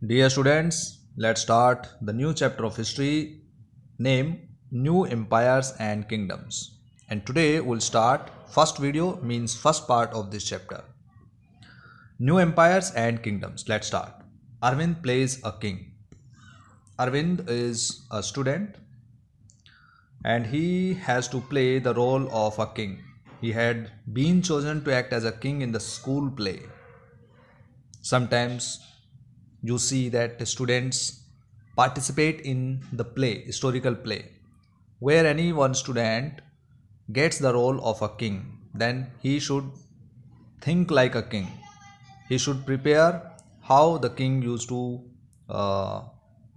Dear students, let's start the new chapter of history named New Empires and Kingdoms. And today we'll start first video means first part of this chapter. New Empires and Kingdoms. Let's start. Arvind plays a king. Arvind is a student and he has to play the role of a king. He had been chosen to act as a king in the school play. Sometimes you see that students participate in the play, historical play, where any one student gets the role of a king. Then he should think like a king. He should prepare how the king used to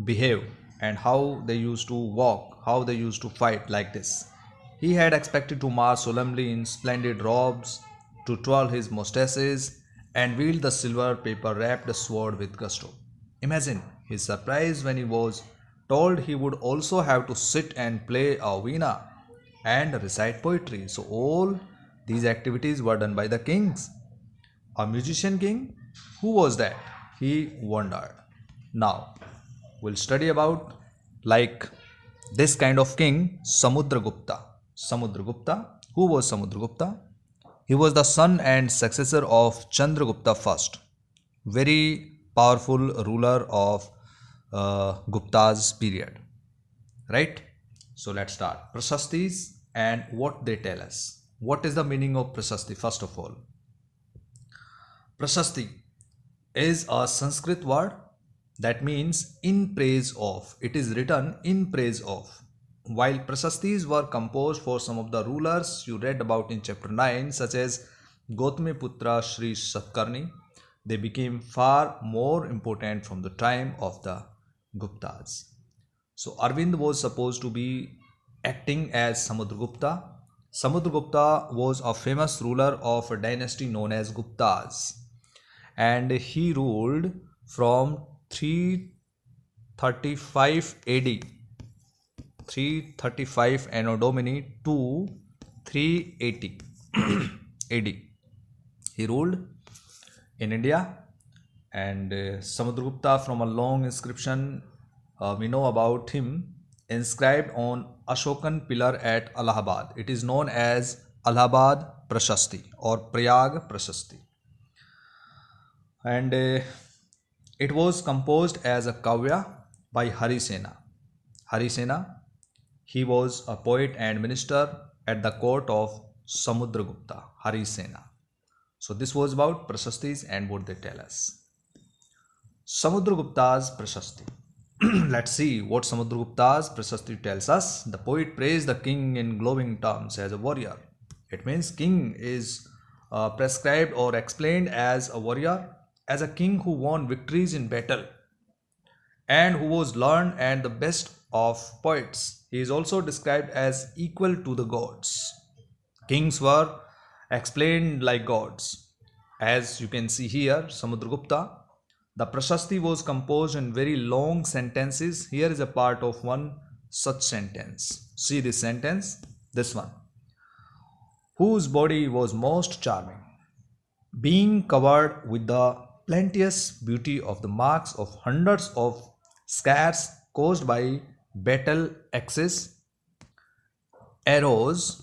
behave and how they used to walk, how they used to fight like this. He had expected to march solemnly in splendid robes, to twirl his mustaches, and wield the silver paper wrapped sword with gusto. Imagine his surprise when he was told he would also have to sit and play a veena and recite poetry. So, all these activities were done by the kings. A musician king? Who was that? He wondered. Now, we'll study about like this kind of king, Samudragupta. Samudragupta. Who was Samudragupta? He was the son and successor of Chandragupta I, very powerful ruler of Gupta's period. Right? So let's start. Prashastis and what they tell us. What is the meaning of Prashasti? First of all, Prashasti is a Sanskrit word that means in praise of. It is written in praise of. While Prashastis were composed for some of the rulers you read about in chapter 9, such as Gautamiputra Sri Satkarni, they became far more important from the time of the Guptas. So Arvind was supposed to be acting as Samudragupta. Samudragupta was a famous ruler of a dynasty known as Guptas, and he ruled from 335 AD, 335 Anno Domini to 380 AD. He ruled in India, and Samudragupta, from a long inscription we know about him, inscribed on Ashokan pillar at Allahabad. It is known as Allahabad Prashasti or Prayag Prashasti, and it was composed as a kavya by Harisena. Harisena, he was a poet and minister at the court of Samudragupta, Harisena. So this was about Prashastis and what they tell us. Samudragupta's Prashasti. Let's see what Samudragupta's Prashasti tells us. The poet praised the king in glowing terms as a warrior. It means king is prescribed or explained as a warrior, as a king who won victories in battle and who was learned and the best of poets. He is also described as equal to the gods. Kings were explained like gods. As you can see here, Samudragupta, the Prashasti was composed in very long sentences. Here is a part of one such sentence. See this sentence, this one. Whose body was most charming, being covered with the plenteous beauty of the marks of hundreds of scars caused by battle axes, arrows,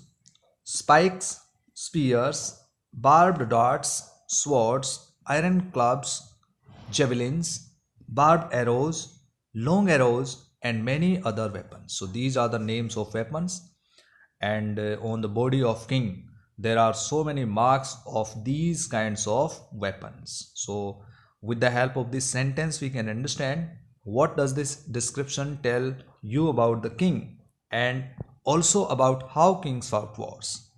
spikes, spears, barbed darts, swords, iron clubs, javelins, barbed arrows, long arrows, and many other weapons. So these are the names of weapons, and on the body of king there are so many marks of these kinds of weapons. So with the help of this sentence we can understand what does this description tell you about the king and also about how kings fought wars.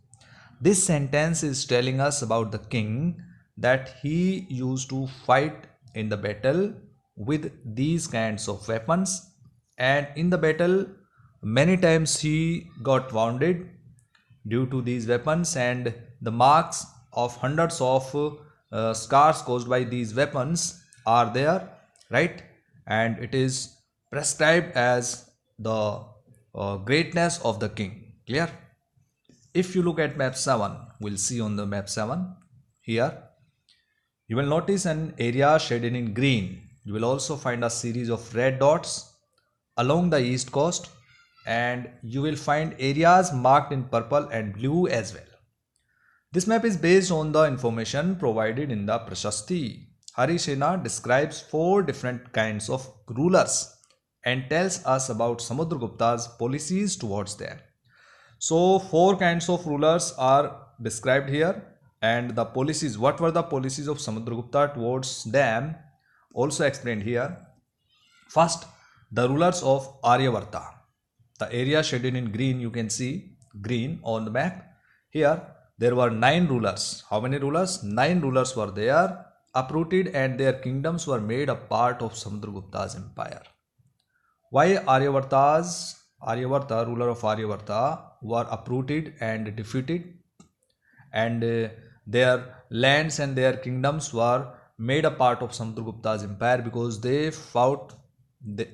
This sentence is telling us about the king that he used to fight in the battle with these kinds of weapons, and in the battle many times he got wounded due to these weapons, and the marks of hundreds of scars caused by these weapons are there, right? And it is prescribed as the greatness of the king. Clear? If you look at map 7, we'll see on the map 7 here, you will notice an area shaded in green. You will also find a series of red dots along the east coast, and you will find areas marked in purple and blue as well. This map is based on the information provided in the Prashasti. Harisena describes 4 different kinds of rulers and tells us about Samudragupta's policies towards them. So 4 kinds of rulers are described here, and the policies, what were the policies of Samudragupta towards them, also explained here. First, the rulers of Aryavarta. The area shaded in green, you can see green on the map. Here there were 9 rulers. How many rulers? 9 rulers were there, uprooted, and their kingdoms were made a part of Samudragupta's empire. Why Aryavarta, ruler of Aryavarta, were uprooted and defeated, and their lands and their kingdoms were made a part of Samudragupta's empire? Because they fought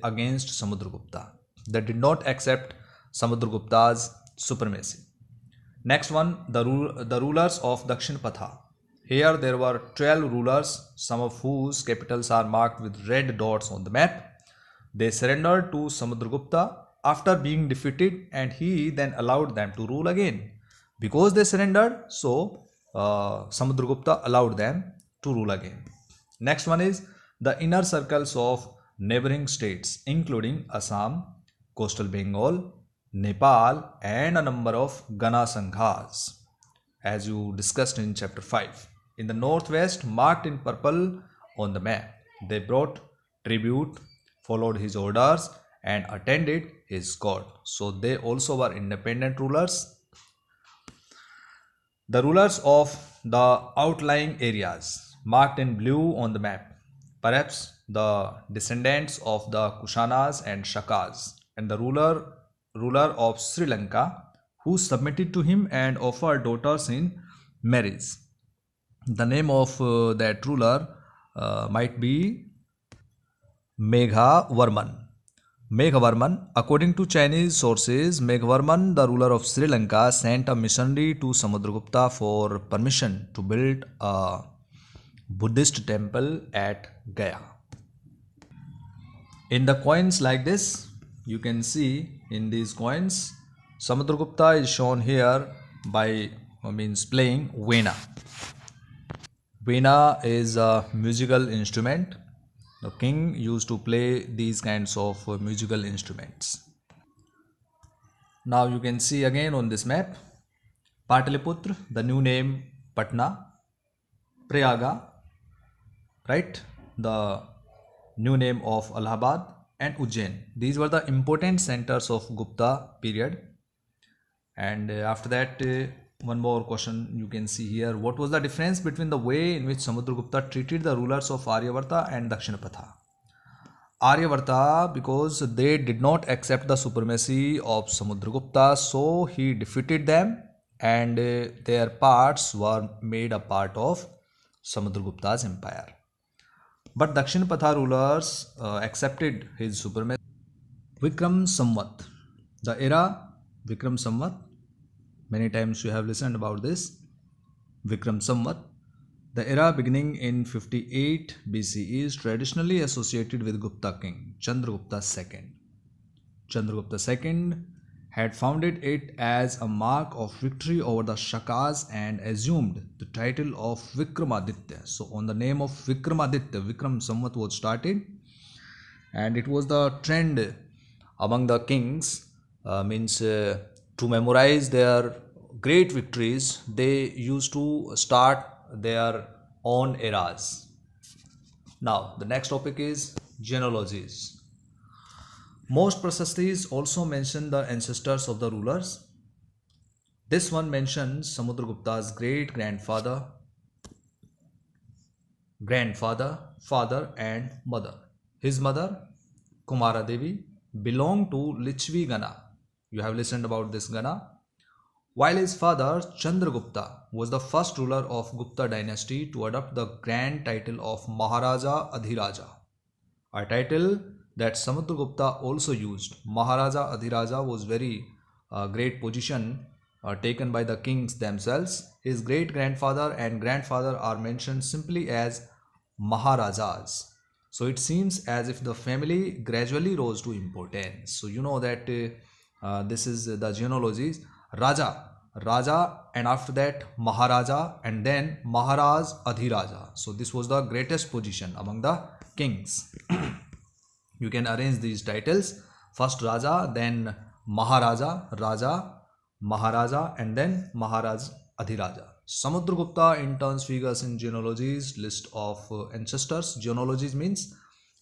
against Samudragupta. They did not accept Samudragupta's supremacy. Next one, the rulers of Dakshinapatha. Here there were 12 rulers, some of whose capitals are marked with red dots on the map. They surrendered to Samudragupta after being defeated, and he then allowed them to rule again. Because they surrendered, so Samudragupta allowed them to rule again. Next one is the inner circles of neighboring states, including Assam, coastal Bengal, Nepal, and a number of Gana Sanghas, as you discussed in chapter 5. In the northwest, marked in purple on the map, they brought tribute, followed his orders, and attended his court. So they also were independent rulers. The rulers of the outlying areas, marked in blue on the map, perhaps the descendants of the Kushanas and Shakas, and the ruler of Sri Lanka, who submitted to him and offered daughters in marriage. The name of that ruler might be Meghavarman. Meghavarman, according to Chinese sources, Meghavarman, the ruler of Sri Lanka, sent a missionary to Samudragupta for permission to build a Buddhist temple at Gaya. In the coins like this, you can see in these coins, Samudragupta is shown here by playing veena. Veena is a musical instrument. The king used to play these kinds of musical instruments. Now you can see again on this map, Pataliputra, the new name Patna, Prayaga, right, the new name of Allahabad, and Ujjain. These were the important centers of Gupta period. And after that, one more question you can see here. What was the difference between the way in which Samudragupta treated the rulers of Aryavarta and Dakshinapatha? Aryavarta, because they did not accept the supremacy of Samudragupta, so he defeated them, and their parts were made a part of Samudragupta's empire. But Dakshinapatha rulers accepted his supremacy. Vikram Samvat. The era Vikram Samvat, many times you have listened about this. Vikram Samvat. The era beginning in 58 BCE is traditionally associated with Gupta king Chandragupta II. Chandragupta II had founded it as a mark of victory over the Shakas and assumed the title of Vikramaditya. So on the name of Vikramaditya, Vikram Samvat was started, and it was the trend among the kings, to memorize their great victories. They used to start their own eras. Now the next topic is genealogies. Most Prashastis also mention the ancestors of the rulers. This one mentions Samudragupta's great-grandfather, father and mother. His mother, Kumara Devi, belonged to Lichvi Gana. You have listened about this Gana. While his father, Chandragupta, was the first ruler of Gupta dynasty to adopt the grand title of Maharaja Adhiraja, a title that Samudragupta also used. Maharaja Adhiraja was very great position taken by the kings themselves. His great grandfather and grandfather are mentioned simply as Maharajas. So it seems as if the family gradually rose to importance. So you know that this is the genealogies. Raja, and after that Maharaja, and then Maharaj Adhiraja. So this was the greatest position among the kings. You can arrange these titles: first Raja, then Maharaja, Raja, Maharaja, and then Maharaj Adhiraja. Samudragupta in turns figures in genealogies list of ancestors. Genealogies means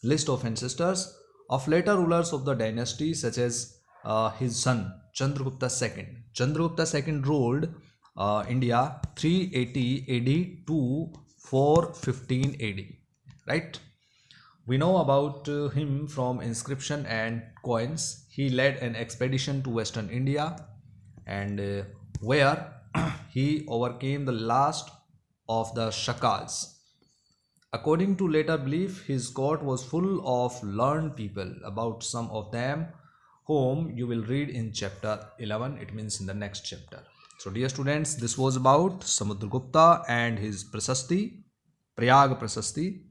list of ancestors of later rulers of the dynasty, such as his son Chandragupta II. Chandragupta II ruled India 380 AD to 415 AD. Right? We know about him from inscription and coins. He led an expedition to Western India, and where he overcame the last of the Shakals. According to later belief, his court was full of learned people, about some of them whom you will read in chapter 11. It means in the next chapter. So dear students, this was about Samudragupta and his Prasasti, Prayag Prasasti.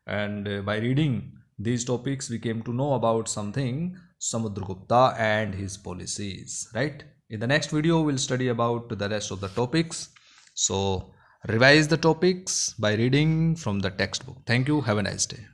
And by reading these topics, we came to know about something, Samudragupta and his policies, right? In the next video, we'll study about the rest of the topics. So revise the topics by reading from the textbook. Thank you. Have a nice day.